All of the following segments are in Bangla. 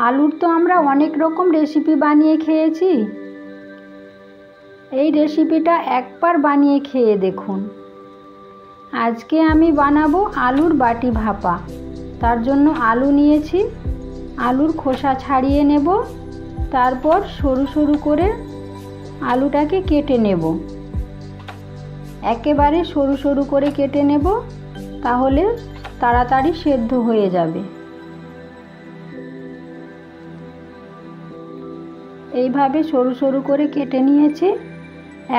আলুর তো আমরা অনেক রকম রেসিপি বানিয়ে খেয়েছি। এই রেসিপিটা একবার বানিয়ে খেয়ে দেখুন। আজকে আমি বানাবো আলুর বাটি ভাপা। তার জন্য আলু নিয়েছি, আলুর খোসা ছাড়িয়ে নেব, তারপর সরু সরু করে আলুটাকে কেটে নেব। একেবারে সরু সরু করে কেটে নেব, তাহলে তাড়াতাড়ি সেদ্ধ হয়ে যাবে। এইভাবে সরু সরু করে কেটে নিয়েছি।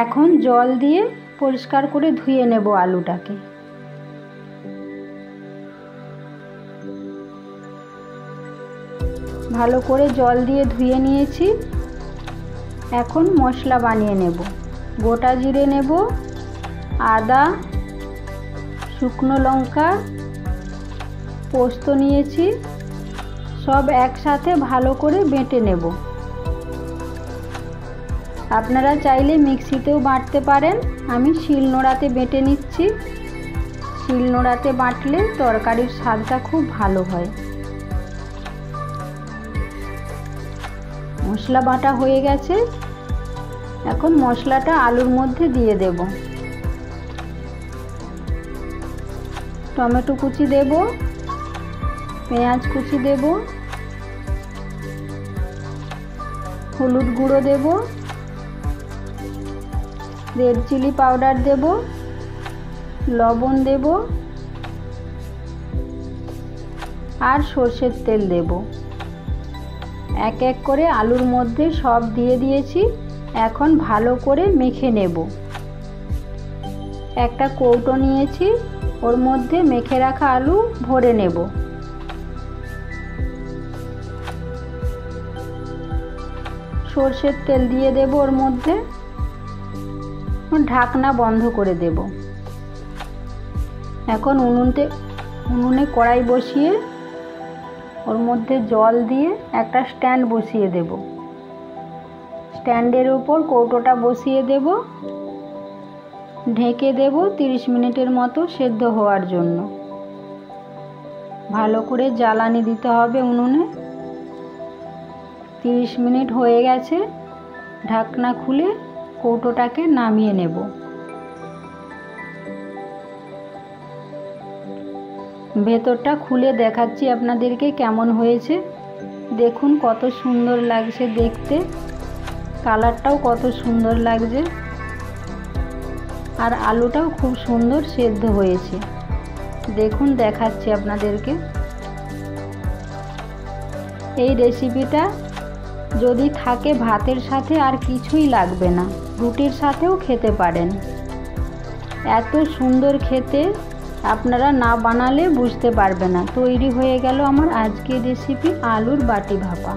এখন জল দিয়ে পরিষ্কার করে ধুয়ে নেব আলুটাকে। ভালো করে জল দিয়ে ধুয়ে নিয়েছি। এখন মশলা বানিয়ে নেব। গোটা জিরে নেব, আদা, শুকনো লঙ্কা, পোস্ত নিয়েছি, সব একসাথে ভালো করে বেটে নেব। আপনারা চাইলে মিক্সিতেও বাটতে পারেন, আমি শিলনোড়াতে বেটে নিচ্ছি। শিলনোড়াতে বাটলে তরকারির স্বাদটা খুব ভালো হয়। মশলা বাটা হয়ে গেছে। এখন মশলাটা আলুর মধ্যে দিয়ে দেব। টমেটো কুচি দেব, পেঁয়াজ কুচি দেব, হলুদ গুঁড়ো দেব, রেড চিলি পাউডার দেব, লবণ দেব আর সরষের তেল দেব। এক এক করে আলুর মধ্যে সব দিয়ে দিয়েছি। এখন ভালো করে মেখে নেব। একটা কৌটো নিয়েছি, ওর মধ্যে মেখে রাখা আলু ভরে নেব। সরষের তেল দিয়ে দেব ওর মধ্যে, ঢাকনা বন্ধ করে দেব। এখন উনুনে কড়াই বসিয়ে ওর মধ্যে জল দিয়ে একটা স্ট্যান্ড বসিয়ে দেব। স্ট্যান্ডের উপর কৌটোটা বসিয়ে দেব, ঢেকে দেব 30 মিনিটের মতো সেদ্ধ হওয়ার জন্য। ভালো করে জ্বালানি দিতে হবে উনুনে। 30 মিনিট হয়ে গেছে। ঢাকনা খুলে কৌটোটাকে নামিয়ে নেব। ভেতরটা খুলে দেখাচ্ছি আপনাদেরকে কেমন হয়েছে। দেখুন কত সুন্দর লাগছে দেখতে, কালারটাও কত সুন্দর লাগছে, আর আলুটাও খুব সুন্দর সেদ্ধ হয়েছে। দেখুন দেখাচ্ছি আপনাদেরকে। এই রেসিপিটা যদি থাকে ভাতের সাথে আর কিছুই লাগবে না, রুটির সাথেও খেতে পারেন। এত সুন্দর খেতে, আপনারা না বানালে বুঝতে পারবে না। তৈরি হয়ে গেল আমার আজকের রেসিপি আলুর বাটি ভাপা।